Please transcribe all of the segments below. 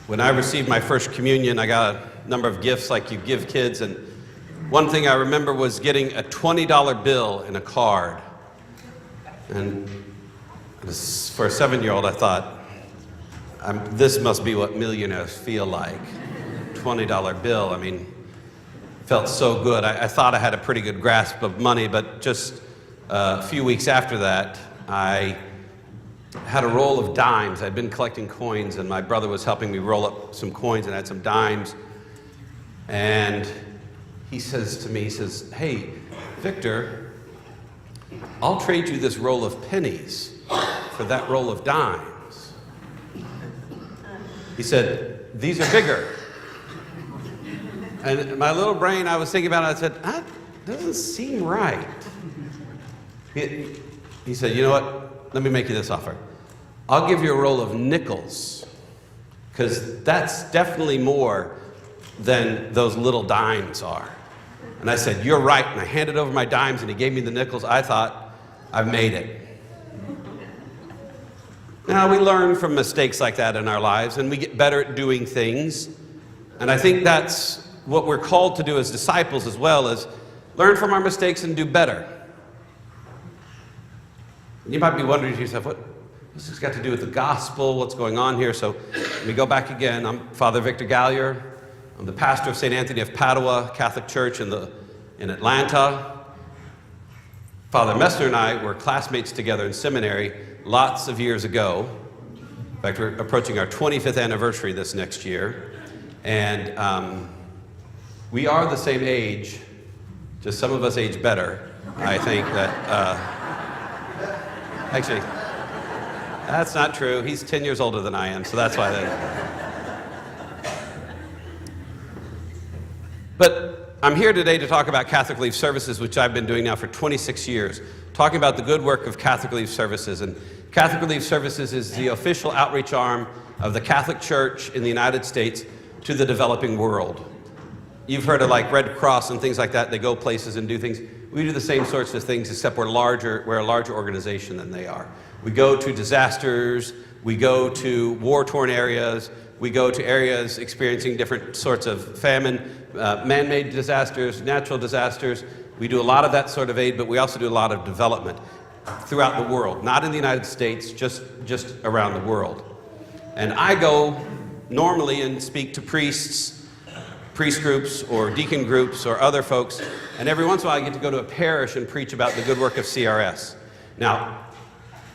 When I received my first communion, I got a number of gifts like you give kids, and one thing I remember was getting a $20 bill in a card. And for a 7-year-old, I thought, this must be what millionaires feel like. $20 bill, I mean, felt so good. I thought I had a pretty good grasp of money, but just a few weeks after that, I had a roll of dimes. I'd been collecting coins, and my brother was helping me roll up some coins, and I had some dimes. And he says to me, he says, "Hey, Victor, I'll trade you this roll of pennies for that roll of dimes." He said, "These are bigger." And in my little brain, I was thinking about it, I said, that doesn't seem right. He said, "You know what? Let me make you this offer. I'll give you a roll of nickels, because that's definitely more than those little dimes are." And I said, "You're right." And I handed over my dimes, and he gave me the nickels. I thought, I've made it. Now, we learn from mistakes like that in our lives, and we get better at doing things. And I think that's what we're called to do as disciples as well, is learn from our mistakes and do better. You might be wondering to yourself, what's this got to do with the gospel? What's going on here? So let me go back again. I'm Father Victor Gallier. I'm the pastor of St. Anthony of Padua Catholic Church in Atlanta. Father Messner and I were classmates together in seminary lots of years ago. In fact, we're approaching our 25th anniversary this next year. And we are the same age, just some of us age better. I think that, actually, that's not true. He's 10 years older than I am, so that's why But I'm here today to talk about Catholic Relief Services, which I've been doing now for 26 years, talking about the good work of Catholic Relief Services. And Catholic Relief Services is the official outreach arm of the Catholic Church in the United States to the developing world. You've heard of like Red Cross and things like that. They go places and do things. We do the same sorts of things, except we're a larger organization than they are. We go to disasters, we go to war-torn areas, we go to areas experiencing different sorts of famine, man-made disasters, natural disasters. We do a lot of that sort of aid, but we also do a lot of development throughout the world, not in the United States, just around the world. And I go normally and speak to priest groups or deacon groups or other folks, and every once in a while I get to go to a parish and preach about the good work of CRS. Now,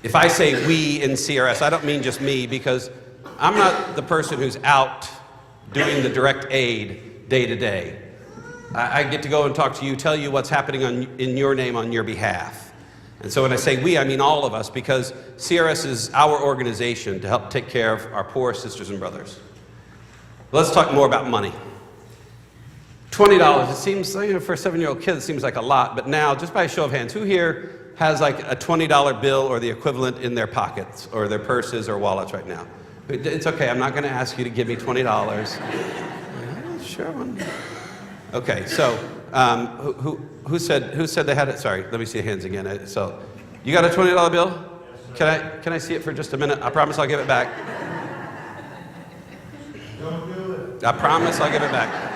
if I say we in CRS, I don't mean just me, because I'm not the person who's out doing the direct aid day to day. I get to go and talk to you, tell you what's happening in your name on your behalf. And so when I say we, I mean all of us, because CRS is our organization to help take care of our poor sisters and brothers. Let's talk more about money. $20, it seems, for a 7-year-old kid, it seems like a lot, but now, just by a show of hands, who here has like a $20 bill or the equivalent in their pockets or their purses or wallets right now? It's okay, I'm not going to ask you to give me $20. Sure. Okay, so who said they had it? Sorry, let me see the hands again. So, you got a $20 bill? Can I see it for just a minute? I promise I'll give it back. Don't do it. I promise I'll give it back.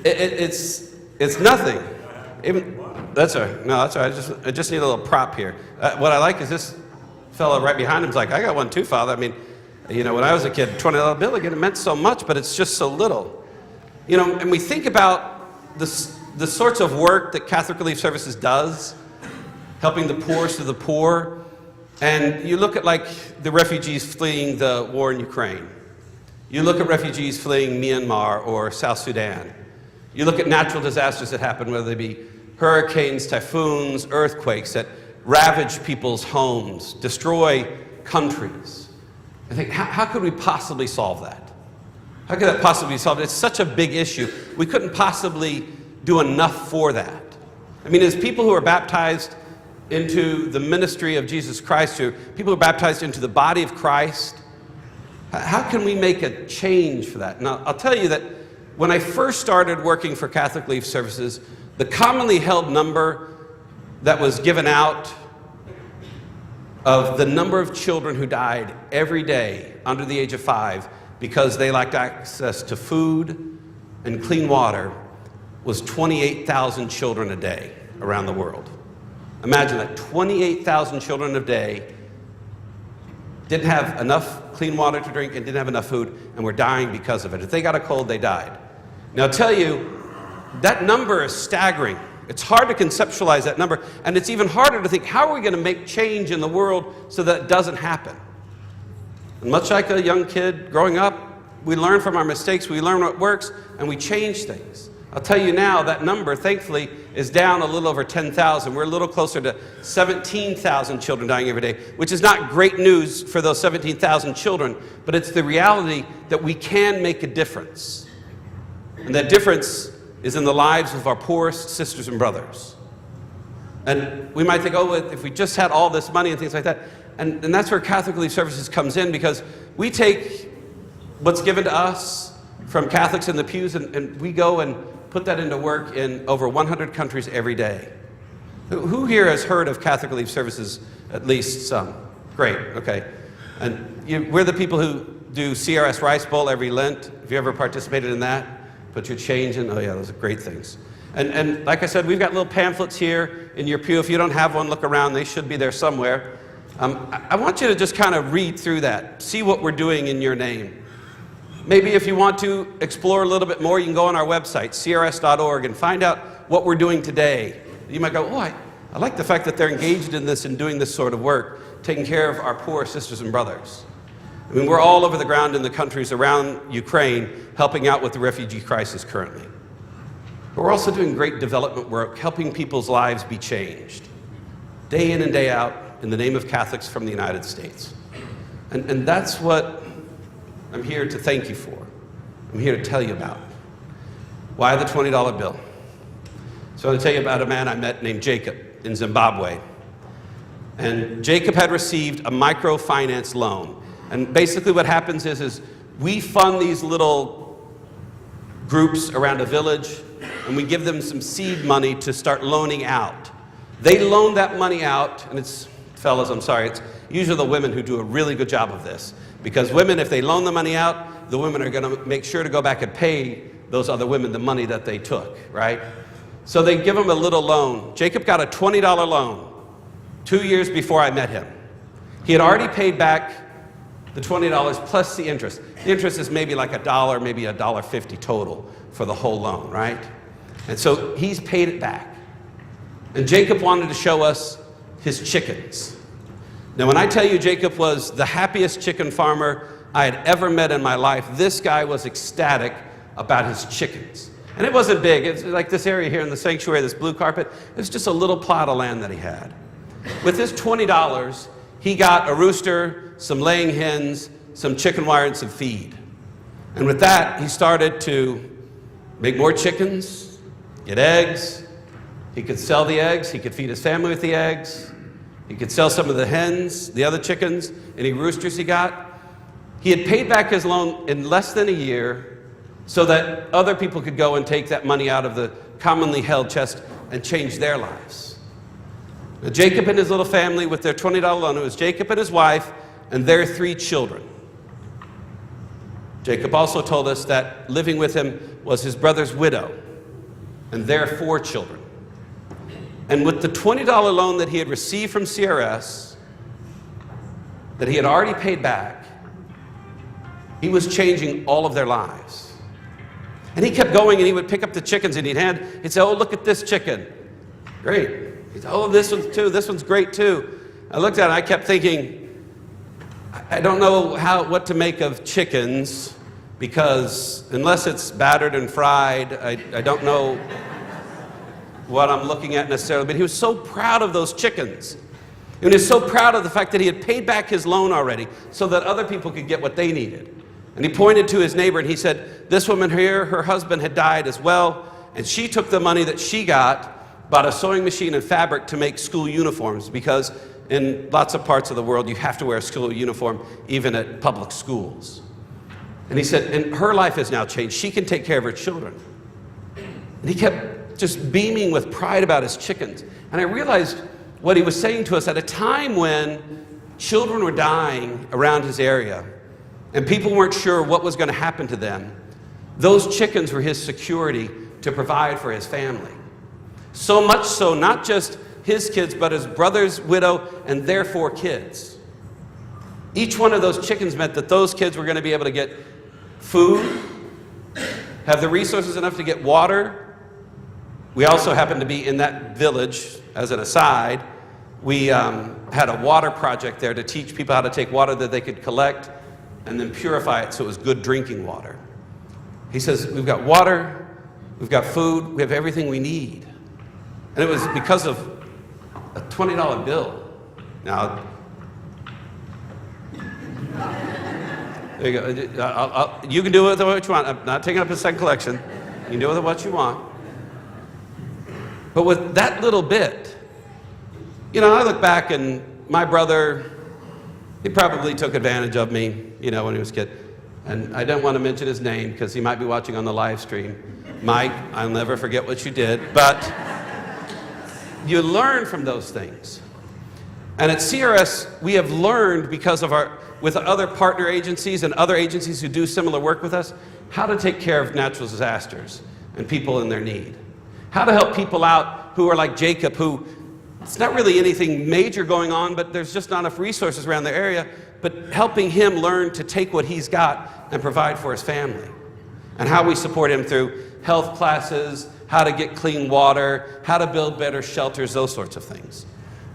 It's nothing. That's all right. No, that's all right. I just need a little prop here. What I like is this fellow right behind him's like, "I got one too, Father." I mean, when I was a kid, $20 bill, again, it meant so much, but it's just so little. And we think about the sorts of work that Catholic Relief Services does, helping the poorest of the poor, and you look at like the refugees fleeing the war in Ukraine. You look at refugees fleeing Myanmar or South Sudan. You look at natural disasters that happen, whether they be hurricanes, typhoons, earthquakes that ravage people's homes, destroy countries. I think, how could we possibly solve that? How could that possibly be solved? It's such a big issue. We couldn't possibly do enough for that. I mean, as people who are baptized into the ministry of Jesus Christ, or people who are baptized into the body of Christ, how can we make a change for that? Now, I'll tell you that when I first started working for Catholic Relief Services, the commonly held number that was given out of the number of children who died every day under the age of 5 because they lacked access to food and clean water was 28,000 children a day around the world. Imagine that, 28,000 children a day didn't have enough clean water to drink and didn't have enough food and were dying because of it. If they got a cold, they died. Now I'll tell you, that number is staggering. It's hard to conceptualize that number, and it's even harder to think, how are we going to make change in the world so that it doesn't happen? And much like a young kid growing up, we learn from our mistakes, we learn what works, and we change things. I'll tell you now, that number, thankfully, is down a little over 10,000. We're a little closer to 17,000 children dying every day, which is not great news for those 17,000 children, but it's the reality that we can make a difference. And that difference is in the lives of our poorest sisters and brothers. And we might think, oh, if we just had all this money and things like that. And that's where Catholic Relief Services comes in, because we take what's given to us from Catholics in the pews and we go and put that into work in over 100 countries every day. Who here has heard of Catholic Relief Services? At least some. Great, okay. And we're the people who do CRS Rice Bowl every Lent. Have you ever participated in that? Put your change in. Oh yeah, those are great things. And like I said, we've got little pamphlets here in your pew. If you don't have one, look around. They should be there somewhere. I want you to just kind of read through that. See what we're doing in your name. Maybe if you want to explore a little bit more, you can go on our website, crs.org, and find out what we're doing today. You might go, oh, I like the fact that they're engaged in this and doing this sort of work, taking care of our poor sisters and brothers. I mean, we're all over the ground in the countries around Ukraine, helping out with the refugee crisis currently. But we're also doing great development work, helping people's lives be changed, day in and day out, in the name of Catholics from the United States. And that's what I'm here to thank you for. I'm here to tell you about. Why the $20 bill? So I'm going to tell you about a man I met named Jacob in Zimbabwe. And Jacob had received a microfinance loan. And basically what happens is we fund these little groups around a village, and we give them some seed money to start loaning out. They loan that money out, and it's, fellas, I'm sorry, it's usually the women who do a really good job of this. Because women, if they loan the money out, the women are going to make sure to go back and pay those other women the money that they took, right? So they give them a little loan. Jacob got a $20 loan 2 years before I met him. He had already paid back the $20 plus the interest. The interest is maybe like $1, maybe $1.50 total for the whole loan, right? And so he's paid it back. And Jacob wanted to show us his chickens. Now, when I tell you Jacob was the happiest chicken farmer I had ever met in my life, this guy was ecstatic about his chickens. And it wasn't big. It's like this area here in the sanctuary, this blue carpet, it's just a little plot of land that he had. With his $20, he got a rooster, some laying hens, some chicken wire, and some feed. And with that, he started to make more chickens, get eggs. He could sell the eggs. He could feed his family with the eggs. He could sell some of the hens, the other chickens, any roosters he got. He had paid back his loan in less than a year so that other people could go and take that money out of the commonly held chest and change their lives. Now, Jacob and his little family with their $20 loan, it was Jacob and his wife and their 3 children. Jacob also told us that living with him was his brother's widow and their 4 children. And with the $20 loan that he had received from CRS, that he had already paid back, he was changing all of their lives. And he kept going, and he would pick up the chickens, and he'd say, oh, look at this chicken. Great. He'd say, oh, this one too, this one's great too. I looked at it, and I kept thinking, I don't know what to make of chickens, because unless it's battered and fried, I don't know what I'm looking at necessarily, but he was so proud of those chickens. And he was so proud of the fact that he had paid back his loan already so that other people could get what they needed. And he pointed to his neighbor and he said, this woman here, her husband had died as well, and she took the money that she got, bought a sewing machine and fabric to make school uniforms, because in lots of parts of the world you have to wear a school uniform even at public schools. And he said, and her life has now changed. She can take care of her children. And he kept just beaming with pride about his chickens. And I realized what he was saying to us at a time when children were dying around his area and people weren't sure what was going to happen to them, those chickens were his security to provide for his family. So much so, not just his kids, but his brother's widow and their 4 kids. Each one of those chickens meant that those kids were going to be able to get food, have the resources enough to get water. We also happened to be in that village, as an aside. We had a water project there to teach people how to take water that they could collect and then purify it so it was good drinking water. He says, we've got water, we've got food, we have everything we need. And it was because of a $20 bill. Now, there you go. You can do with it what you want. I'm not taking up a second collection. You can do with it what you want. But with that little bit, you know, I look back and my brother, he probably took advantage of me, you know, when he was a kid. And I don't want to mention his name because he might be watching on the live stream. Mike, I'll never forget what you did. But you learn from those things. And at CRS, we have learned because of with other partner agencies and other agencies who do similar work with us, how to take care of natural disasters and people in their need. How to help people out who are like Jacob, who it's not really anything major going on, but there's just not enough resources around the area, but helping him learn to take what he's got and provide for his family. And how we support him through health classes, how to get clean water, how to build better shelters, those sorts of things.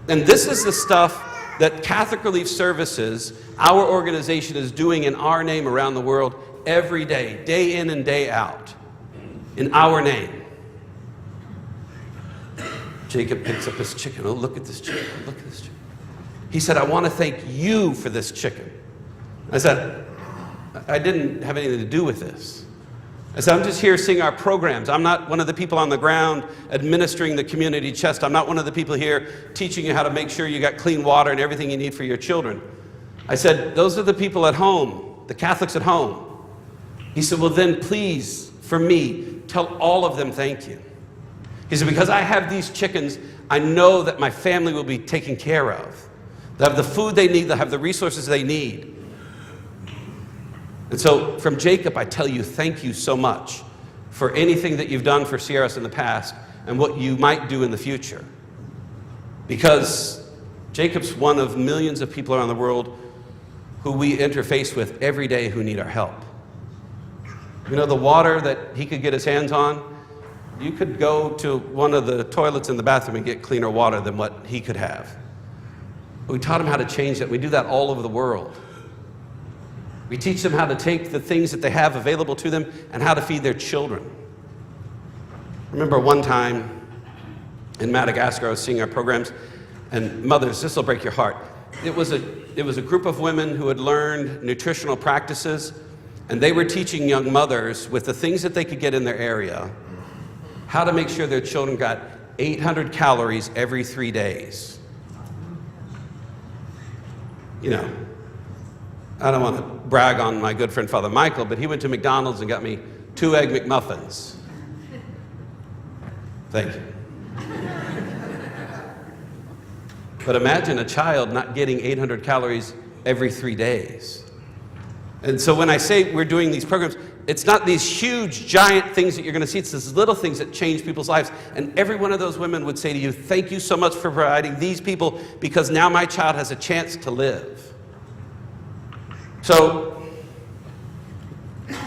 And this is the stuff that Catholic Relief Services, our organization, is doing in our name around the world every day in and day out, in our name. Jacob picks up his chicken. Oh, look at this chicken. Look at this chicken. He said, I want to thank you for this chicken. I said, I didn't have anything to do with this. I said, I'm just here seeing our programs. I'm not one of the people on the ground administering the community chest. I'm not one of the people here teaching you how to make sure you got clean water and everything you need for your children. I said, those are the people at home, the Catholics at home. He said, well then please, for me, tell all of them thank you. He said, because I have these chickens, I know that my family will be taken care of. They'll have the food they need, they'll have the resources they need. And so from Jacob, I tell you, thank you so much for anything that you've done for CRS in the past and what you might do in the future. Because Jacob's one of millions of people around the world who we interface with every day who need our help. You know, the water that he could get his hands on, you could go to one of the toilets in the bathroom and get cleaner water than what he could have. We taught him how to change that. We do that all over the world. We teach them how to take the things that they have available to them and how to feed their children. I remember one time in Madagascar, I was seeing our programs, and mothers, this will break your heart. It was a group of women who had learned nutritional practices, and they were teaching young mothers with the things that they could get in their area, how to make sure their children got 800 calories every 3 days. You know, I don't want to brag on my good friend Father Michael, but he went to McDonald's and got me 2 Egg McMuffins. Thank you. But imagine a child not getting 800 calories every 3 days. And so when I say we're doing these programs, it's not these huge, giant things that you're going to see. It's these little things that change people's lives. And every one of those women would say to you, thank you so much for providing these people because now my child has a chance to live. So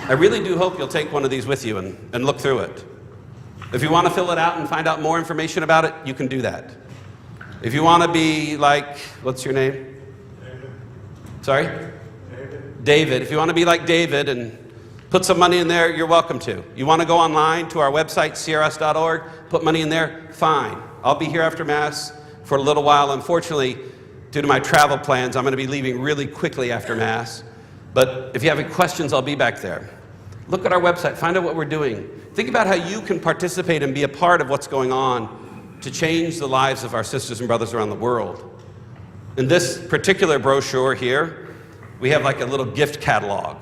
I really do hope you'll take one of these with you and look through it. If you want to fill it out and find out more information about it, you can do that. If you want to be like, what's your name? David. Sorry? David. If you want to be like David and put some money in there, you're welcome to. You want to go online to our website, crs.org, put money in there, fine. I'll be here after Mass for a little while. Unfortunately, due to my travel plans, I'm going to be leaving really quickly after Mass. But if you have any questions, I'll be back there. Look at our website, find out what we're doing. Think about how you can participate and be a part of what's going on to change the lives of our sisters and brothers around the world. In this particular brochure here, we have like a little gift catalog.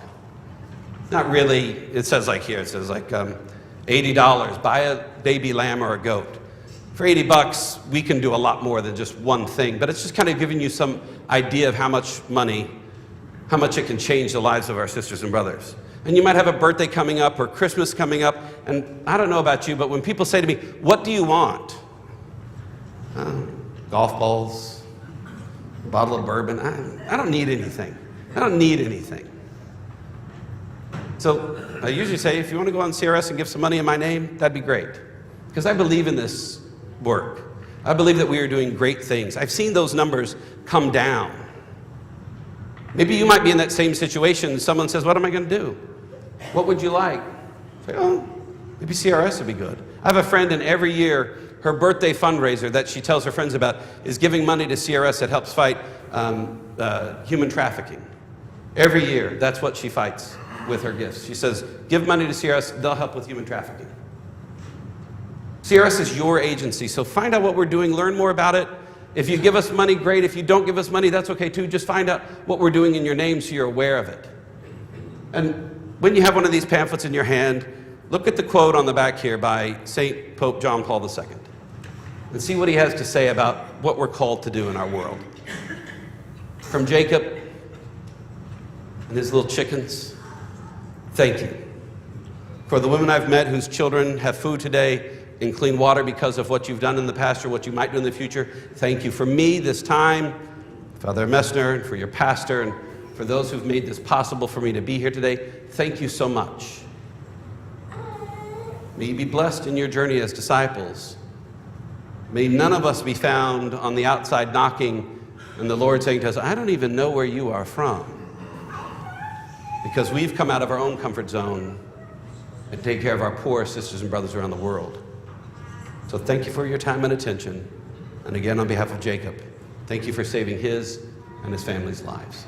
Not really, it says like here, it says like $80, buy a baby lamb or a goat. For $80, we can do a lot more than just one thing, but it's just kind of giving you some idea of how much money, how much it can change the lives of our sisters and brothers. And you might have a birthday coming up or Christmas coming up, and I don't know about you, but when people say to me, what do you want? Golf balls, a bottle of bourbon. I don't need anything. I don't need anything. So I usually say, if you want to go on CRS and give some money in my name, that'd be great. Because I believe in this work. I believe that we are doing great things. I've seen those numbers come down. Maybe you might be in that same situation. Someone says, what am I going to do? What would you like? Say, oh, maybe CRS would be good. I have a friend, and every year, her birthday fundraiser that she tells her friends about is giving money to CRS that helps fight human trafficking. Every year, that's what she fights with her gifts. She says, give money to CRS, they'll help with human trafficking. CRS is your agency, so find out what we're doing, learn more about it. If you give us money, great. If you don't give us money, that's okay too. Just find out what we're doing in your name so you're aware of it. And when you have one of these pamphlets in your hand, look at the quote on the back here by St. Pope John Paul II and see what he has to say about what we're called to do in our world. From Jacob and his little chickens, thank you. For the women I've met whose children have food today and clean water because of what you've done in the past or what you might do in the future, thank you. For me this time, Father Messner, and for your pastor, and for those who've made this possible for me to be here today, thank you so much. May you be blessed in your journey as disciples. May none of us be found on the outside knocking and the Lord saying to us, I don't even know where you are from. Because we've come out of our own comfort zone and take care of our poor sisters and brothers around the world. So thank you for your time and attention. And again, on behalf of Jacob, thank you for saving his and his family's lives.